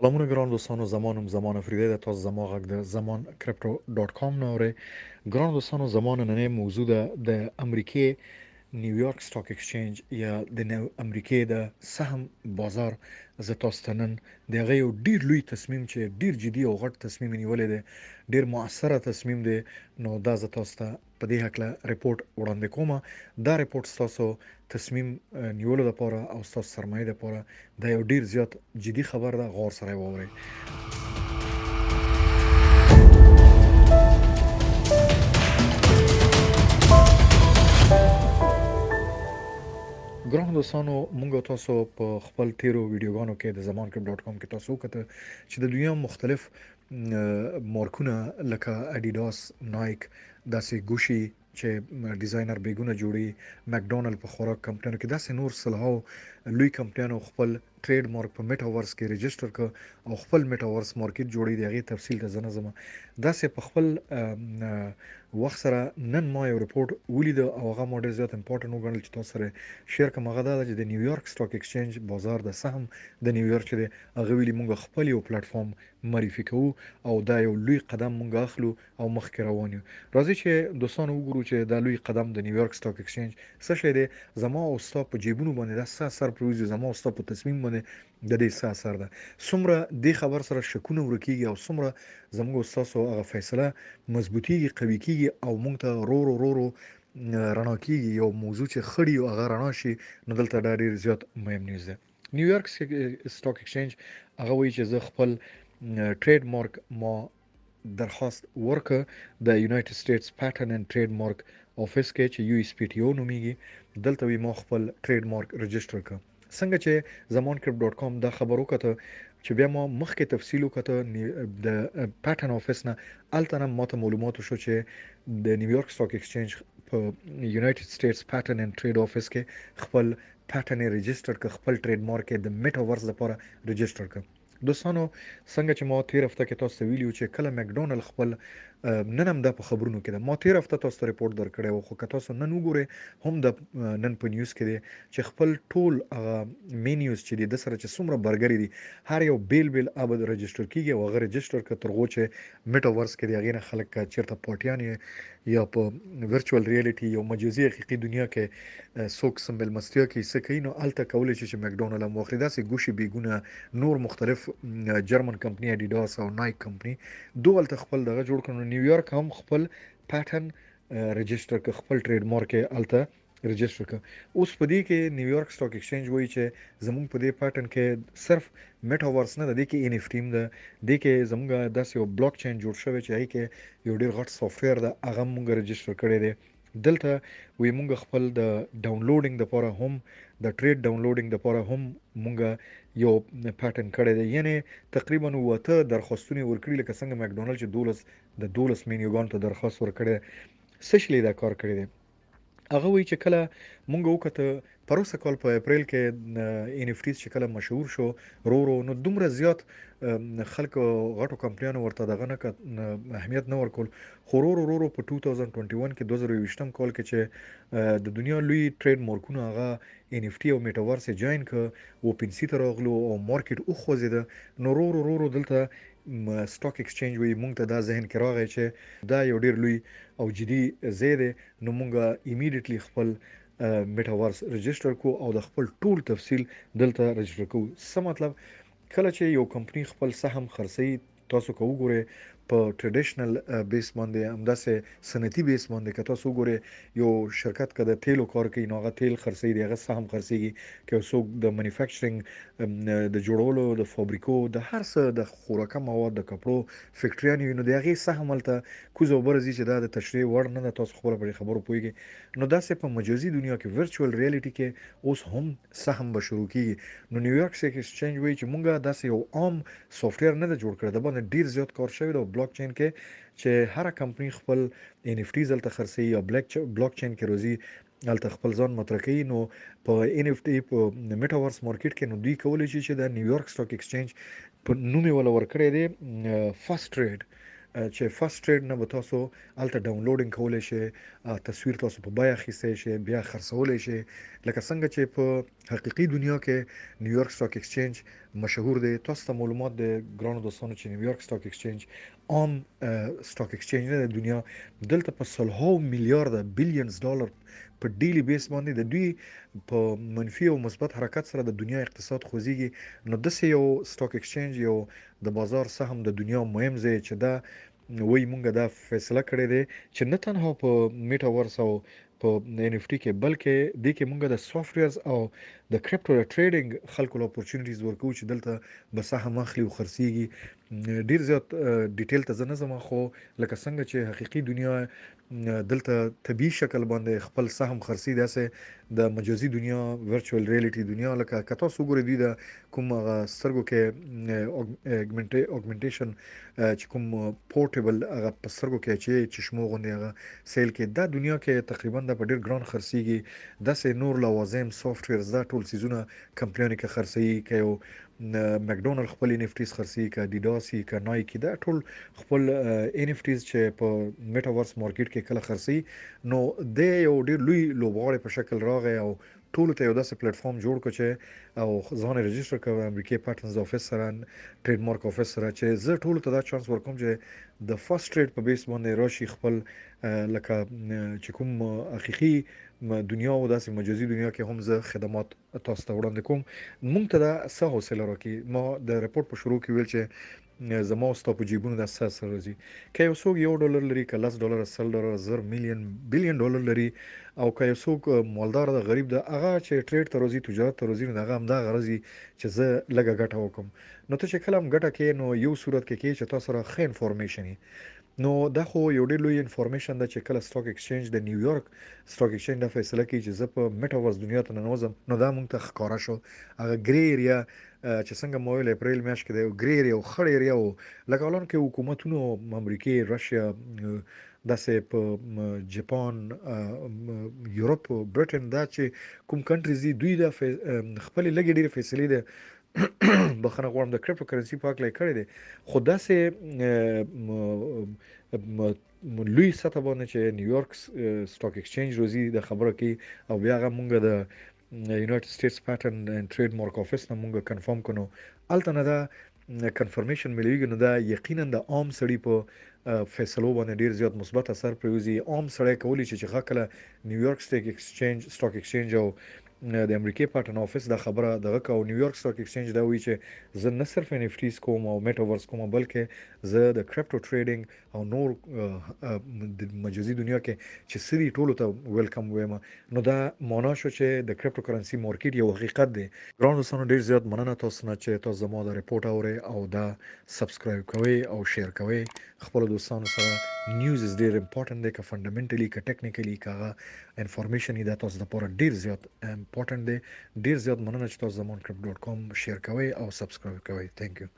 سلامونه ګران دوستانو زمان فریده ده تاسو زما غږ د زمان کرپټو ډاټ کام نه اورئ ګران دوستانو زمان نننۍ موضوع ده د امریکې نیویورک سټاک اکسچینج یا د امریکې د سهم بازار زه تاسو ته نن د هغه یو ډیر لوی تصمیم چې ډیر جدي او غټ تصمیم یې نیولی دی ډیر مؤثره تصمیم دی نو دا زه تاسو ته په دې هکله ریپورت وړاندې کوم دا ریپورت ستاسو تصمیم نیولو لپاره او ستاسو سرمایې لپاره دا یو ډیر زیات جدي خبر ده غور سره یې واورئ ګرانو دوستانو مونږ تاسو په خپل تیرو ویډیوګانو کې د زمان کرپ ډاټ کام کې تاسو وکړه چې د دنیا مختلف مارکونه لکه اډیداس نایک داسې ګوشي چې ډیزاینر بیگونه جوړي مکډونالډ په خوراک کمپنیانو کې داسې نور سلهاو لوی کمپنیانو خپل ټریډ مارک په میټاورس کې ريجستره ک او خپل میټاورس مارکیټ جوړي دی هغه تفصیل ته زنه داسې په خپل وخت سره نن ما یو ریپورت ولید او هغه ماډل زیات امپورټنت وګڼل چې تاسو سره شیر کوم هغه دا چې د نیویارک سټاک اکسچینج بازار د سهم د نیویارک چې هغه ویلي مونږ خپل یو پلیټ فارم معرفي کوو او دا یو لوی قدم مونږ اخلو او مخکې روان یو راځي چې دوستانو وګورو چې دا لوی قدم د نیویارک سټاک اکسچینج څه شی دی زما او ستا په جیبونو باندې دا څه اثر پروزي زما او ستا په تصمیم باندې د دې څه اثر ده څومره دې خبر سره شکونه ورکیږي او څومره زموږ استادو هغه فیصله مضبوطیږي قوي کیږي او مونږ ته رو رڼا کیږي یو موضوع چې خړی او هغه رڼا شي نو دلته دا ډیر زیات مهم نیوز ده نیویارک سټاک اکسچینج هغه وایي چې زه خپل ټریډ مارک ما درخواست ورکه د یونایټډ سټیټس پیټرن اینڈ ټریډ مارک افیس کې چې یو اس پی ټی او نومیږي دلته وی ما خپل ټریډ مارک ريجستره ک څنګه چې زمان کرپ ډاټ کام دا خبر وکړه چې بیا ما مخکې تفصیل وکړه د پیټرن افیس نه الته ماته معلومات شو چې د نیویارک سټاک اکسچینج په یونایټډ سټیټس پیټرن اینڈ ټریډ افیس کې خپل پیټرن ريجستره ک خپل ټریډ مارک د میټاورس لپاره ريجستره ک دوستانو څنګه چې ما تیر هفته کې تاسو ویلیو چې کله مکډونالډ خپل نن هم د خبرونو کې ما تیر هفته تاسو ته ریپورت درکړی او خو که تاسو نن وګورئ هم د نن په نیوز کې دی چې خپل ټول مینیوز چې دی د سره چې څومره برګری دي هر یو بیل ابد ريجستره کیږي او غیر ريجستره ک ترغو چې میټاورس کې دی غیر خلک چیرته پټیان یا په ورچوال ریالټي یو مجازي حقيقي دنیا کې څوک سمبل مستیا کې سکینو الته کولای شي چې مکډونالډ مخریدا سي ګوشي بیګونه نور مختلف جرمن کمپنی اډیداس او نایک کمپنی دوه خپل دغه جوړ کړو نیویارک هم خپل پیټرن ريجستره ک خپل ټریډ مارک الته ريجستره ک اوس په دې کې نیویارک سټاک اکسچینج وایي چې زموږ په دې پیټرن کې صرف میټاورس نه د کې ان اف ټیم ده د کې زموږ داسې یو بلاک چین جوړ شوی چې هي کې یو ډیر غټ سافټویر ده هغه موږ ريجستره کړی دی دلته وی مونږ خپل د ډاونلوډینګ لپاره هم د ټریډ ډاونلوډینګ لپاره هم مونږ یو پیټرن کړی دی یعنی تقریبا وته درخواستونه ورکړي لکه څنګه مکډونالډ چې 12 مینیوګان ته درخواست ورکړي سشلی دا کار کړی دی هغه وی چې کله مونږ وکړه پروسه کال په اپریل کې ان اف ټیز چې کله مشهور شو رو نو دومره زیات خلک غټو کمپنیانو ورته دغه نه اهمیت نه ورکول خو رو په 2021 کې 2020م کال کې چې د دنیا لوی ټریډ مارکونه هغه ان اف ټی او میټاورس جوائن ک اوپن سی ته راغلو او مارکیټ او خوځیده نو رو دلته سټاک اکسچینج وی مونږ ته دا ذهن کې راغی چې دا یو ډیر لوی او جدي زیاده نو مونږه ایمیډیټلی خپل میټاورس ريجستره کو او د خپل ټول تفصیل دلته ريجستره کو څه مطلب کله چې یو کمپنی خپل سهم خرڅي تاسو کو وګوره په ټریډیشنل بیس باندې همداسې سنتي بیس باندې که تاسو وګورئ یو شرکت که د تیلو کار کوي نو هغه تیل خرڅي دی هغه سهم خرڅيږي که څوک د مانیفیکچرینګ د جوړولو د فابریکو د هر څه د خوراکه مواد د کپړو فیکټریانو نو د هغه سهم ملته کوزو برزي چې دا د تشریح وړ نه تاسو خبرو پويږي نو داسې په مجازي دنیا کې ورچوال ریالټي کې اوس هم سهم به شروع کیږي نو نیویارک سټاک اکسچینج وایي چې مونږه داسې یو عام سافټویر نه جوړ کړی د باندې ډیر زیات کار شوی د بلاک چین کې چې هر کمپنی خپل ان اف ټیز الته خرڅي یا بلاک چین کې روزي الته خپل ځان مطرح کوي نو په ان اف ټی په میټاورس مارکیټ کې نو دوی کولای شي چې د نیویارک سټاک اکسچینج په نوم ولا ورکړی دی فاست ټریډ چې فرست ټریډ نه به تاسو الته ډاونلوډینګ کولای شئ تصویر تاسو په بیا اخیستلی شئ بیا خرڅولی شئ لکه څنګه چې په حقیقي دنیا کې نیویارک سټاک اکسچینج مشهور دی. تاسو ته معلومات د ګرانو دوستانو چې نیویارک سټاک ایکسچینج عام سټاک ایکسچینج نه د دنیا دلته په سلهاو میلیارډ بلینز ډالر په ډیلی بیس باندې د دوی په منفي او مثبت حرکت سره د دنیا اقتصاد خوځيږي. نو داسې یو سټاک ایکسچینج یو د بازار سهم د دنیا مهم ځای چې دا وای مونږ دا فیصله کړې ده چې نه تنها په میټاورس او په ان اف ټي کې بلکې د کې مونږ د سافټویرز او د کریپټو ټریډینګ خلکو له اپورچونټیز ورکو چې دلته به سهم اخلي او خرڅيږي. ډیر زیات ډیټیل ته نه زما خو لکه څنګه چې حقيقي دنیا دلته طبي شکل باندې خپل سهم خرڅي داسې د مجازي دنیا ورچوال ریالټي دنیا لکه کته سوګوري دی د کوم سترګو کې اوګمنټیشن چې کوم پورټیبل هغه په سترګو کې چې چشمو غوندي هغه سیل کې دا دنیا کې تقریبا د ډیر ګران خرڅيږي. داسې نور لوازم سافټویرز دا ټول سيزونه کمپنیونه کې خرڅي کوي. مکډونالد خپل ان اف ټیز خرڅي کا ډیډاسي کا نایکی دا ټول خپل ان اف ټیز چې په میټاورس مارکیټ کې کله خرڅي نو د یو ډیر لوی لوبغاړي په شکل راغی او ټول ته یو داسې پلیټ فارم جوړ کړ چې او ځان ريجستره کړ امریکای پاتنز افیس سره ټریډ مارک افیس سره چې زه ټول ته دا چانس ورکوم چې د فرست ټریډ په بیس باندې راشي خپل لکه چې کوم حقيقي دنیا او داسې مجازي دنیا کې هم زه خدمات تاسو ته وړاندې کوم. مونږ ته دا څه حوصله راکړي. ما د رپورت په شروع کې ویل چې زما او ستا په جیبونو د اساس راځي که یو څوک $1 لري که $10 $100 زر میلیون بلین ډالر لري او که یو څوک مالدار د غریب د هغه چې ټریډ ته روزي تجارت ته روزي نه هغه هم دا غرضي چې زه لګه ګټه وکم. نو ته چې کله هم ګټه کې نو یو صورت کې چې تاسو سره ښه انفارمیشن نو دا خو یو ډېر لوی انفارمیشن ده چې کله سټاک ایکسچینج د نیویارک سټاک ایکسچینج دا فیصله کوي چې زه په میټاورس دنیا ته ننوځم نو دا مونږ ته ښکارا شو هغه ګری ایریا چې څنګه مو ویل اپریل میاشت کې د ګری ایریا او خړ ایریا او لکه ولون کې حکومتونو امریکای راشیا داسې په جاپان یورپ برټن دا چې کوم کنټریز دوی د خپل لګي ډېر فیصله ده بخنه غواړم د کریپټو کرنسي په اړه کړی دی خو داسې لوی سطح باندې چې نیویارک سټاک ایکسچینج روزي د خبره کې او بیا هغه مونږ د یونایټډ سټیټس پاتنټ اینڈ ټریډ مارک افیس نه مونږ کنفرم کړو الته نه دا کنفرمیشن ملويږي نو دا یقینا د عام سړي په فیصلو باندې ډیر زیات مثبت اثر پروزي. عام سړی کولی چې غاکله نیویارک سټاک ایکسچینج او د امریکای پاتن افیس دا خبره دغه کو نیویارک سټاک ایکسچینج دا وی چې زه نه صرف ان اف ټیز کوم او میټاورس کوم بلکې زه د کریپټو ټریډینګ او نور د مجازي دنیا کې چې سری ټولو ته ویلکم وایم نو دا معنا شو چې د کریپټو کرنسي مارکیټ یو حقیقت دی. ګران دوستانو ډیر زیات مننه تاسو نه چې تاسو زموږ د ریپورت اوري او دا سبسکرایب کوئ او شیر کوئ خپل دوستانو سره. نیوز از ډیر امپورټنت دی که فندامنټلی که ټیکنیکلی که انفارمیشن دا تاسو لپاره ډیر زیات امپورټنت دی. ډیر زیات مننه چې تاسو زمون crypto.com شیر کوئ او سبسکرایب کوئ. ثانک یو.